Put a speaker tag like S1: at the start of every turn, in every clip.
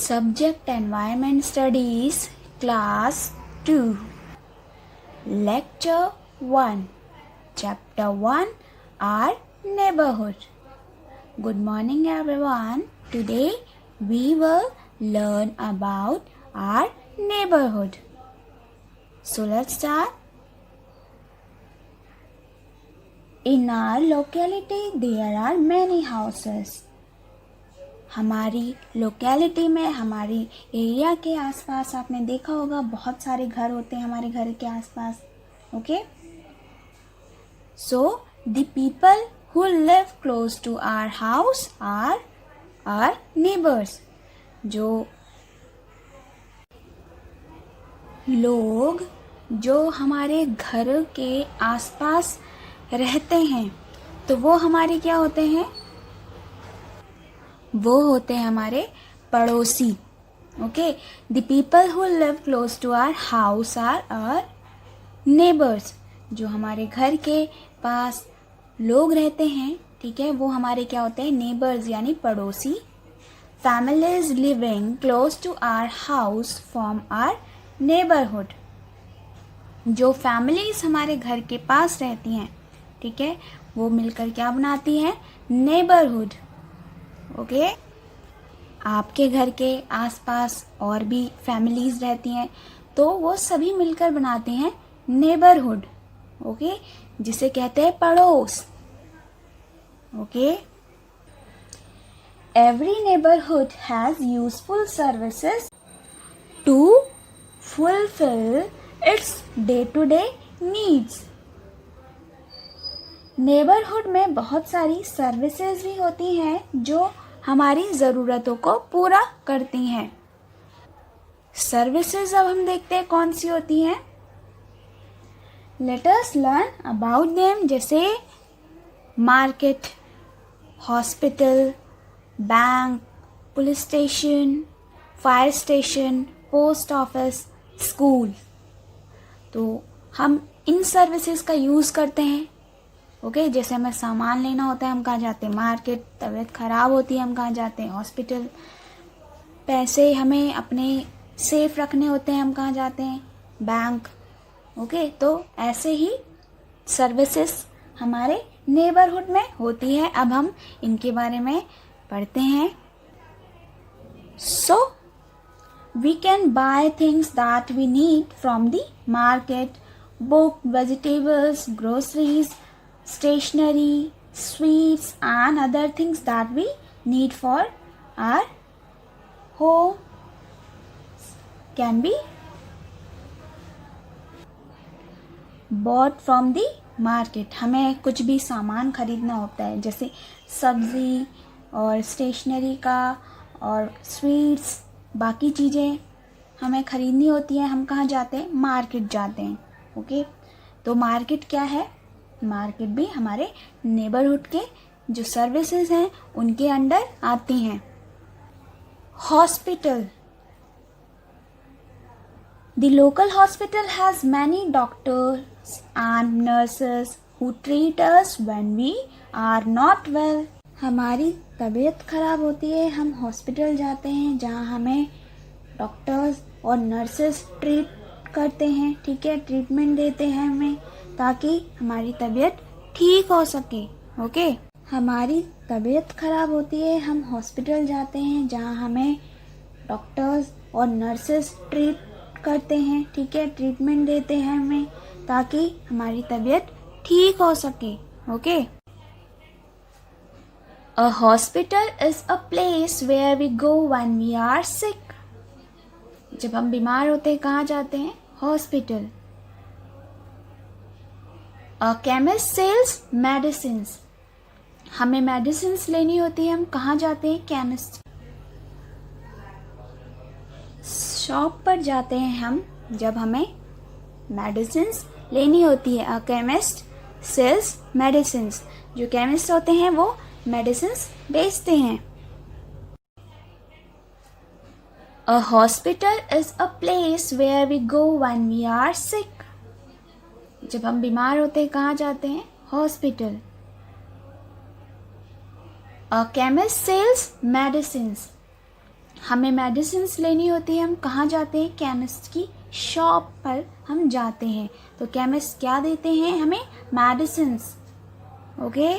S1: Subject Environment Studies Class 2 Lecture 1 Chapter 1 Our Neighborhood. Good morning everyone. Today we will learn about our neighborhood. So let's start. In our locality there are many houses. हमारी locality में, हमारी area के आसपास आपने देखा होगा बहुत सारे घर होते हैं हमारे घर के आसपास. Okay, so the people who live close to our house are our neighbours. जो लोग जो हमारे घर के आसपास रहते हैं तो वो हमारे क्या होते हैं? वो होते हैं हमारे पड़ोसी. Okay, the people who live close to our house are our neighbours. जो हमारे घर के पास लोग रहते हैं, ठीक है, वो हमारे क्या होते हैं? नेबर्स यानी पड़ोसी. Families living close to our house form our neighbourhood. जो फैमिलीज हमारे घर के पास रहती हैं, ठीक है, वो मिलकर क्या बनाती हैं? नेबरहुड. ओके, आपके घर के आसपास और भी फैमिलीज रहती हैं तो वो सभी मिलकर बनाते हैं नेबरहुड. ओके, जिसे कहते हैं पड़ोस. Okay, every neighbourhood has useful services to fulfil its day to day needs. Neighbourhood में बहुत सारी सर्विसेज भी होती हैं जो हमारी ज़रूरतों को पूरा करती हैं. सर्विसेज अब हम देखते हैं कौन सी होती हैं. Let us learn about them. जैसे market, hospital, bank, police station, fire station, post office, school. तो हम इन सर्विसेज का यूज़ करते हैं. ओके, जैसे हमें सामान लेना होता है हम कहाँ जाते हैं? मार्केट. तबीयत ख़राब होती है हम कहाँ जाते हैं? हॉस्पिटल. पैसे हमें अपने सेफ रखने होते हैं हम कहाँ जाते हैं? बैंक. ओके, तो ऐसे ही सर्विसेज हमारे नेबरहुड में होती है. अब हम इनके बारे में पढ़ते हैं. So we can buy things that we need from the market. Book, vegetables, groceries, stationery, sweets and other things that we need for our home can be bought from the market. हमें कुछ भी सामान खरीदना होता है जैसे सब्ज़ी और स्टेशनरी का और स्वीट्स, बाकी चीज़ें हमें खरीदनी होती हैं. हम कहाँ जाते हैं? मार्केट जाते हैं. ओके, तो मार्केट क्या है? मार्केट भी हमारे नेबरहुड के जो सर्विसेज हैं उनके अंडर आती हैं. Hospital. The local hospital has many doctors and nurses who treat us when we are not well. हमारी तबीयत खराब होती है, हम हॉस्पिटल जाते हैं जहाँ हमें डॉक्टर्स और नर्सेस ट्रीट करते हैं. ठीक है, ट्रीटमेंट देते हैं हमें ताकि हमारी तबीयत ठीक हो सके. ओके, हमारी तबीयत खराब होती है, हम हॉस्पिटल जाते हैं जहाँ हमें डॉक्टर्स और नर्सेस ट्रीट करते हैं. ठीक है, ट्रीटमेंट देते हैं हमें ताकि हमारी तबीयत ठीक हो सके. Okay, a hospital is a place where we go when we are sick. जब हम बीमार होते हैं कहाँ जाते हैं? Hospital. A chemist sells medicines. हमें मेडिसिन्स लेनी होती है, हम कहाँ जाते हैं? केमिस्ट. शॉप पर जाते हैं हम जब हमें मेडिसिन्स लेनी होती है. A chemist sells medicines. जो केमिस्ट होते हैं वो मेडिसिन्स बेचते हैं. A hospital is a place where we go when we are sick. जब हम बीमार होते हैं कहाँ जाते हैं? Hospital. A chemist sells medicines. हमें मेडिसिन्स लेनी होती है, हम कहाँ जाते हैं? केमिस्ट की शॉप पर हम जाते हैं। तो केमिस्ट क्या देते हैं हमें? Medicines. Okay,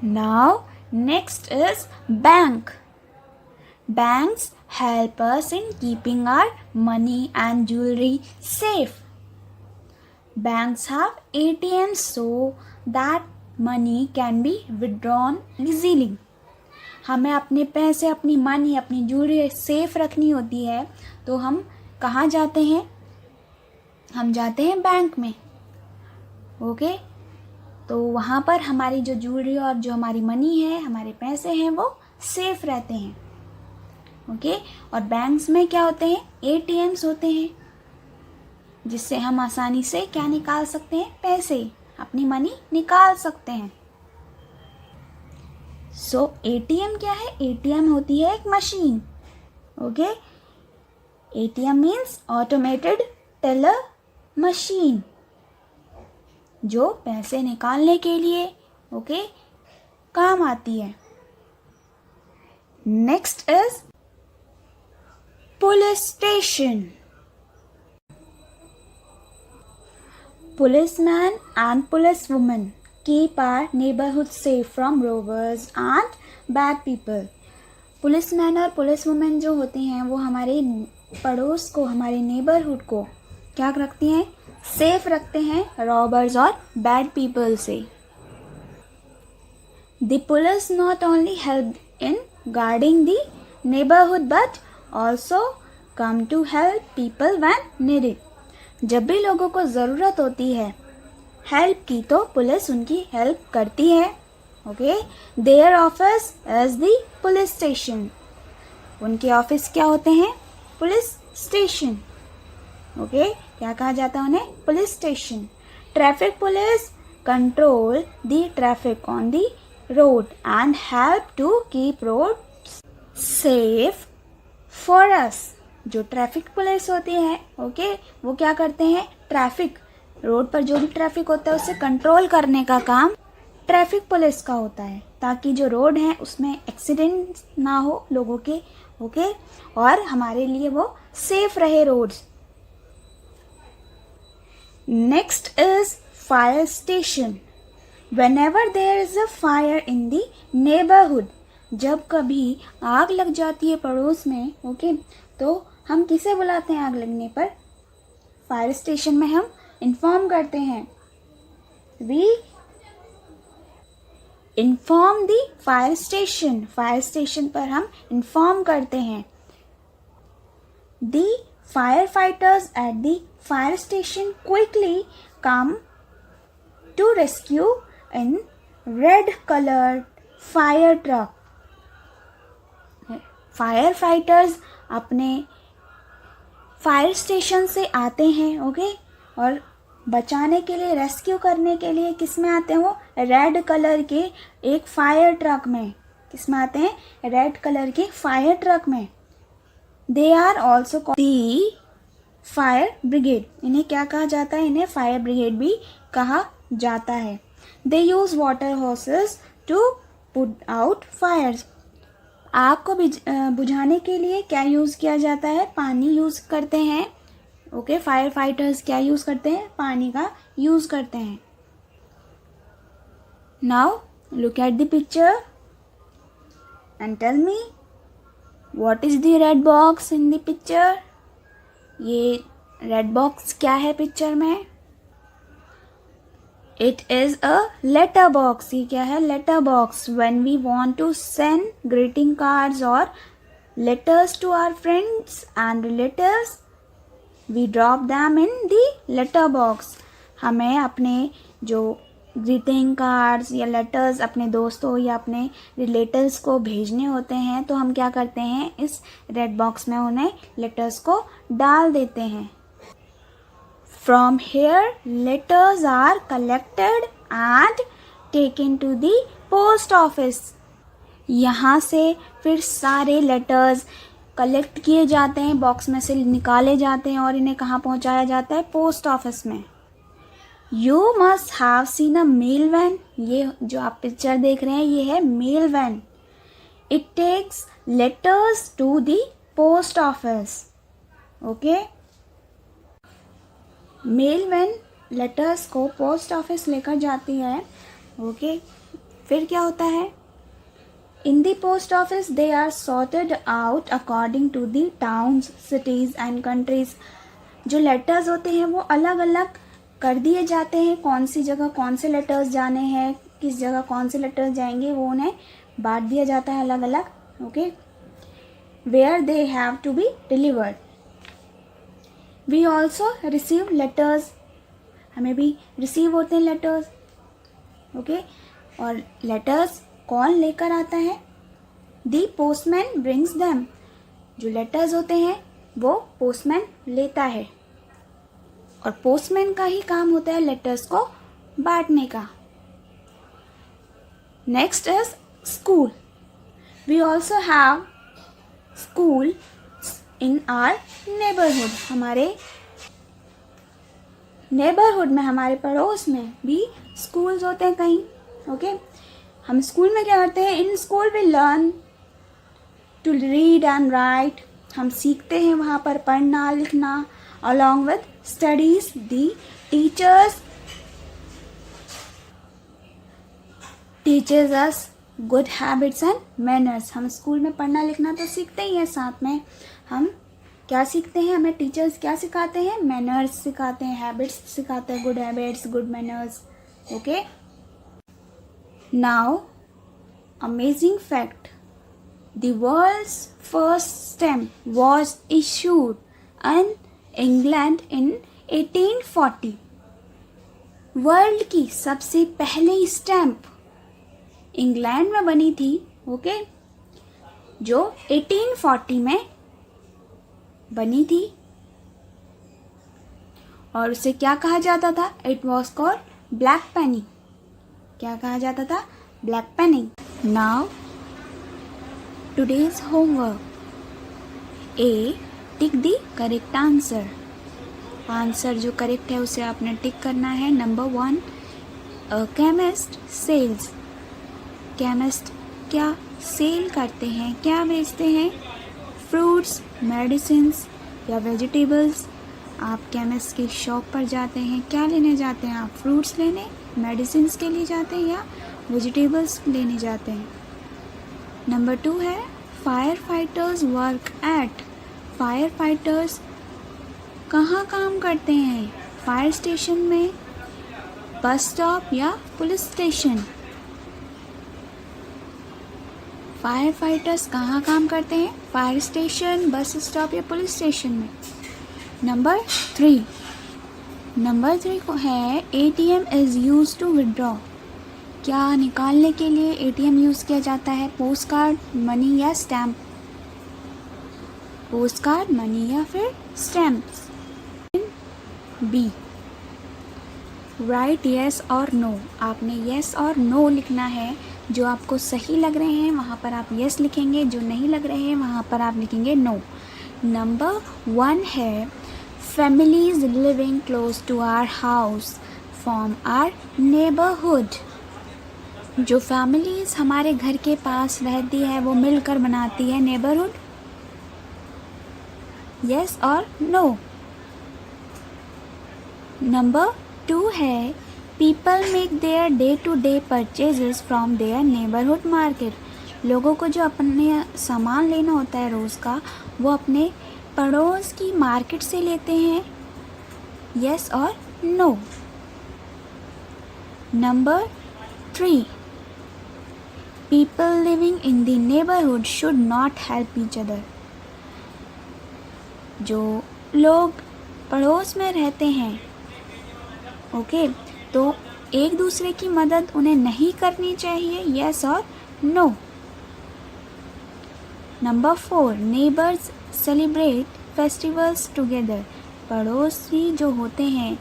S1: now next is bank. Banks help us in keeping our money and jewelry safe. Banks have ATMs so that money can be withdrawn easily. हमें अपने पैसे, अपनी मनी, अपनी ज्वेलरी सेफ रखनी होती है, तो हम कहाँ जाते हैं? हम जाते हैं बैंक में। ओके, तो वहाँ पर हमारी जो ज्वेलरी और जो हमारी मनी है, हमारे पैसे हैं, वो सेफ रहते हैं। ओके, और बैंक्स में क्या होते हैं? एटीएम्स होते हैं, जिससे हम आसानी से क्या निकाल सकते हैं? पैसे, अपनी मनी निकाल सकते हैं। सो एटीएम क्या है? एटीएम होती है एक machine. Okay, ATM means automated teller machine, जो पैसे निकालने के लिए काम आती है। Next is police station. Policemen and policewomen keep our neighborhood safe from robbers and bad people. Policeman और पुलिसवुमेन जो होती हैं वो हमारे पड़ोस को, हमारे नेबरहुड को क्या रखती हैं? सेफ रखते हैं रॉबर्स और बैड पीपल से। The police not only help in guarding the neighborhood but also come to help people when needed. जब भी लोगों को ज़रूरत होती है हेल्प की, तो पुलिस उनकी हेल्प करती है। Okay, their office is the police station. उनके ऑफिस क्या होते हैं? Police station. ओके, क्या कहा जाता है उन्हें? Police station. Traffic police control the traffic on the road and help to keep road safe for us. जो ट्रैफिक पुलिस होती है वो क्या करते हैं? ट्रैफिक, रोड पर जो भी ट्रैफिक होता है उसे कंट्रोल करने का काम ट्रैफिक पुलिस का होता है, ताकि जो रोड है उसमें एक्सीडेंट ना हो लोगों के। और हमारे लिए वो सेफ रहे roads. Next is fire station. Whenever there is a fire in the neighborhood, जब कभी आग लग जाती है पड़ोस में, तो हम किसे बुलाते हैं? आग लगने पर फायर स्टेशन में हम इन्फॉर्म करते हैं। We inform the fire station. Fire station पर हम इन्फॉर्म करते हैं। The fire fighters at the fire station quickly come to rescue in red coloured fire truck. Fire fighters अपने फायर स्टेशन से आते हैं और बचाने के लिए, रेस्क्यू करने के लिए किस में आते हैं? वो रेड कलर के एक फायर ट्रक में। किस में आते हैं? रेड कलर के फायर ट्रक में। They are also the fire brigade. इन्हें क्या कहा जाता है? इन्हें फायर ब्रिगेड भी कहा जाता है. They use water hoses to put out fires. आग को बुझाने के लिए क्या यूज़ किया जाता है? पानी यूज़ करते हैं. फायर फाइटर्स क्या यूज़ करते हैं? पानी का यूज़ करते हैं. Now look at the picture and tell me what is the red box in the picture. ये रेड बॉक्स क्या है पिक्चर में? It is a letter box. ये क्या है? letter box. When we want to send greeting cards or letters to our friends and relatives, we drop them in the letter box. हमें अपने जो greeting cards या letters अपने दोस्तों या अपने relatives को भेजने होते हैं, तो हम क्या करते हैं? इस red box में उन्हें letters को डाल देते हैं. From here, letters are collected and taken to the post office. यहाँ से फिर सारे letters कलेक्ट किए जाते हैं, बॉक्स में से निकाले जाते हैं और इन्हें कहाँ पहुँचाया जाता है? पोस्ट ऑफिस में. You must have seen a mail van. ये जो आप पिक्चर देख रहे हैं ये है mail van. It takes letters to the post office. Okay, mailman letters को पोस्ट ऑफिस लेकर जाती है. ओके, फिर क्या होता है? In the post office they are sorted out according to the towns, cities and countries. जो लेटर्स होते हैं वो अलग अलग कर दिए जाते हैं. कौन सी जगह कौन से लेटर्स जाने हैं, किस जगह कौन से लेटर्स जाएंगे, वो उन्हें बांट दिया जाता है अलग अलग. Okay, where they have to be delivered. We also receive letters. हमें भी रिसीव होते हैं लेटर्स. ओके, और लेटर्स कौन लेकर आता है? दी पोस्टमैन ब्रिंग्स दैम. जो लेटर्स होते हैं वो पोस्टमैन लेता है, और पोस्टमैन का ही काम होता है लेटर्स को बांटने का. Next is school. We also have school in our neighbourhood. हमारे नेबरहुड में, हमारे पड़ोस में भी स्कूल्स होते हैं कहीं. ओके, हम स्कूल में क्या करते हैं? In school we learn to read and write. हम सीखते हैं वहाँ पर पढ़ना लिखना. Along with studies the teachers teachers us good habits and manners. हम स्कूल में पढ़ना लिखना तो सीखते ही हैं, साथ में हम क्या सीखते हैं? हमें टीचर्स क्या सिखाते हैं? मैनर्स सिखाते हैं, हैबिट्स सिखाते हैं, good habits, good manners. Okay, now amazing fact. The world's first stamp was issued in England in 1840. World की सबसे पहली स्टैम्प इंग्लैंड में बनी थी. ओके, जो 1840 में बनी थी, और उसे क्या कहा जाता था? It was called Black Penny. क्या कहा जाता था? Black Penny. Now today's homework. A, tick the correct answer. Answer जो करेक्ट है उसे आपने टिक करना है. Number 1, a chemist sells. Chemist क्या सेल करते हैं, क्या बेचते हैं? फ्रूट्स, मेडिसिन्स या वेजिटेबल्स. आप केमिस्ट की शॉप पर जाते हैं, क्या लेने जाते हैं आप? फ्रूट्स लेने, मेडिसिन्स के लिए जाते हैं, या वेजिटेबल्स लेने जाते हैं? नंबर 2 है fire fighters work at. Fire fighters कहाँ काम करते हैं? फायर स्टेशन में, बस स्टॉप या पुलिस स्टेशन? फायर फाइटर्स कहाँ काम करते हैं? फायर स्टेशन, बस स्टॉप या पुलिस स्टेशन में. नंबर 3 को है ATM is use to withdraw. क्या निकालने के लिए ATM यूज़ किया जाता है? पोस्ट कार्ड, मनी या स्टैम्प? पोस्ट कार्ड, मनी या फिर स्टैम्प्स. बी, राइट येस और नो. आपने येस और नो लिखना है. जो आपको सही लग रहे हैं वहाँ पर आप येस लिखेंगे, जो नहीं लग रहे हैं वहाँ पर आप लिखेंगे नो. नंबर 1 है families living close to our house form our neighbourhood. जो फैमिलीज हमारे घर के पास रहती है वो मिलकर बनाती है नेबरहुड. येस और नो. नंबर 2 है people make their day to day purchases from their neighbourhood market. लोगों को जो अपने सामान लेना होता है रोज़ का, वो अपने पड़ोस की मार्केट से लेते हैं. येस और no. Number 3 people living in the neighbourhood should not help each other. जो लोग पड़ोस में रहते हैं, ओके, तो एक दूसरे की मदद उन्हें नहीं करनी चाहिए. येस और no. Number 4 neighbours celebrate festivals together. पड़ोसी जो होते हैं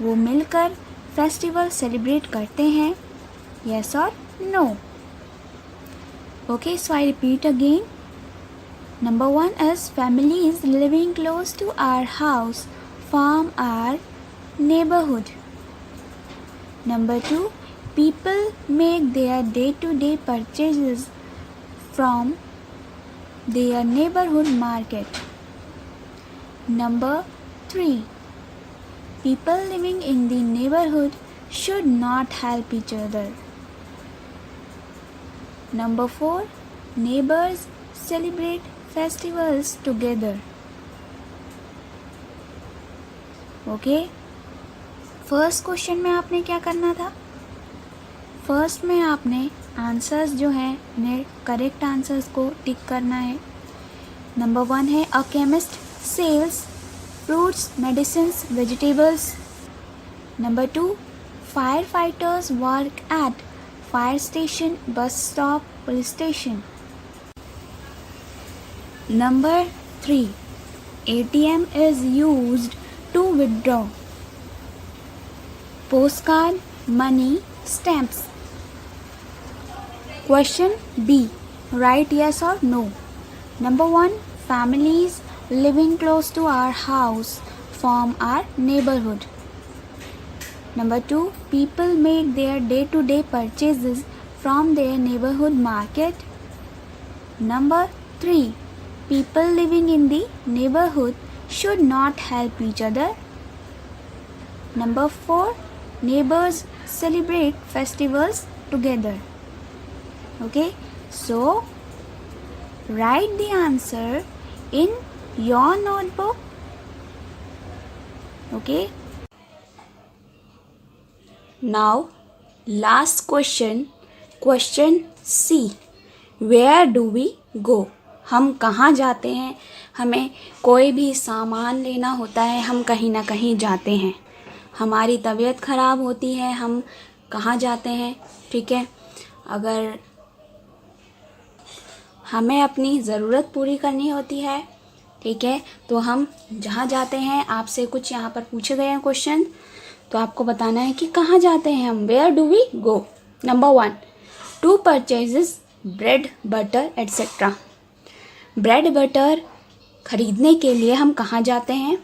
S1: वो मिलकर फेस्टिवल सेलिब्रेट करते हैं. येस और no. Okay, so I repeat again. Number 1 is families living close to our house form our neighborhood. Number 2, people make their day-to-day purchases from their neighborhood market. Number 3. People living in the neighborhood should not help each other. Number 4. Neighbors celebrate festivals together. Okay? First question में आपने क्या करना था? First में आपने answers जो हैं उन्हें करेक्ट आंसर्स को टिक करना है. नंबर 1 है a chemist sells fruits medicines vegetables. Number 2 fire fighters work at fire station bus stop police station. Number 3 ATM is used to withdraw postcard, money, stamps. Question B. Write yes or no. Number 1. Families living close to our house form our neighborhood. Number 2. People make their day-to-day purchases from their neighborhood market. Number 3. People living in the neighborhood should not help each other. Number 4. Neighbors celebrate festivals together. Okay, so write the answer in your notebook. Okay, now last question, question C. Where do we go? हम कहाँ जाते हैं? हमें कोई भी सामान लेना होता है, हम कहीं ना कहीं जाते हैं. हमारी तबीयत ख़राब होती है, हम कहाँ जाते हैं? ठीक है, अगर हमें अपनी ज़रूरत पूरी करनी होती है, ठीक है, तो हम जहाँ जाते हैं. आपसे कुछ यहाँ पर पूछे गए हैं क्वेश्चन, तो आपको बताना है कि कहाँ जाते हैं हम. Where do we go? Number 1 to purchases bread butter etcetera. Bread butter खरीदने के लिए हम कहाँ जाते हैं?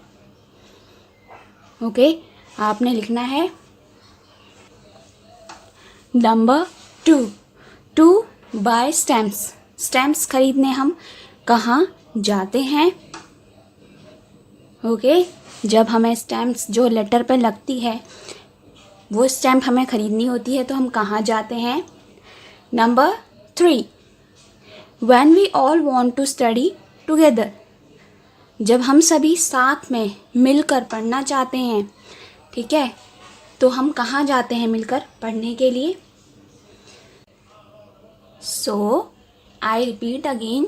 S1: ओके, आपने लिखना है. Number 2 to buy stamps. Stamps खरीदने हम कहाँ जाते हैं? ओके, जब हमें स्टैम्प्स जो लेटर पे लगती है वो स्टैम्प हमें ख़रीदनी होती है, तो हम कहाँ जाते हैं? Number 3 when we all want to study together. जब हम सभी साथ में मिलकर पढ़ना चाहते हैं, ठीक है, तो हम कहाँ जाते हैं मिलकर पढ़ने के लिए? So I repeat again,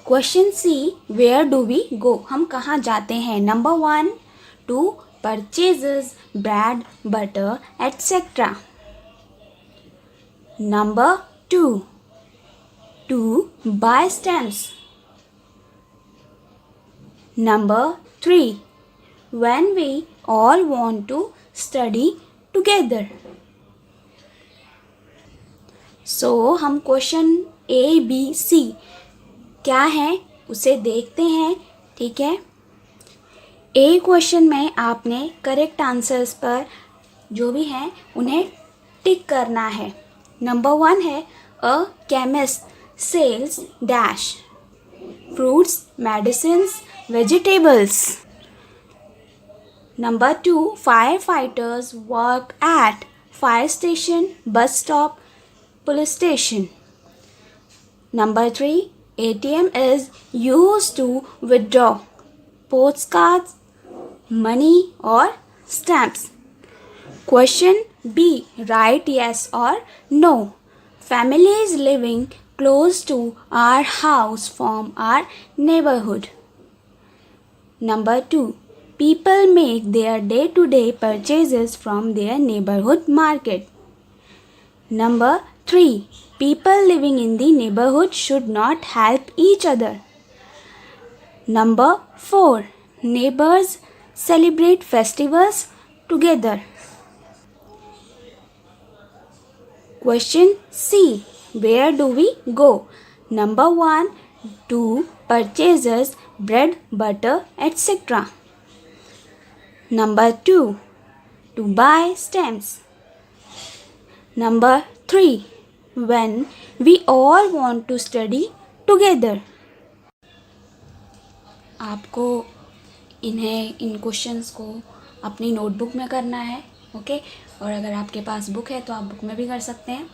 S1: question C where do we go. हम कहाँ जाते हैं? Number 1 to purchases bread butter etcetera. Number 2 to buy stamps. Number 3 when we all want to study together. So हम क्वेश्चन A, B, C क्या है उसे देखते हैं. ठीक है, A क्वेश्चन में आपने करेक्ट आंसर्स पर जो भी हैं उन्हें टिक करना है. नंबर 1 है a chemist sells dash fruits medicines vegetables. Number 2 firefighters work at fire station bus stop police station. Number 3 ATM is used to withdraw postcards, money or stamps. Question B, write yes or no. Families living close to our house form our neighborhood. Number 2 people make their day-to-day purchases from their neighborhood market. Number 3 people living in the neighborhood should not help each other. Number 4 neighbors celebrate festivals together. Question C where do we go? Number 1 to purchases bread, butter, etc. Number 2 to buy stamps. Number 3 when we all want to study together. आपको इन questions को अपनी notebook में करना है, okay. और अगर आपके पास book है तो आप बुक में भी कर सकते हैं।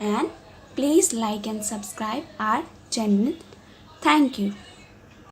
S1: And please like and subscribe our channel. Thank you.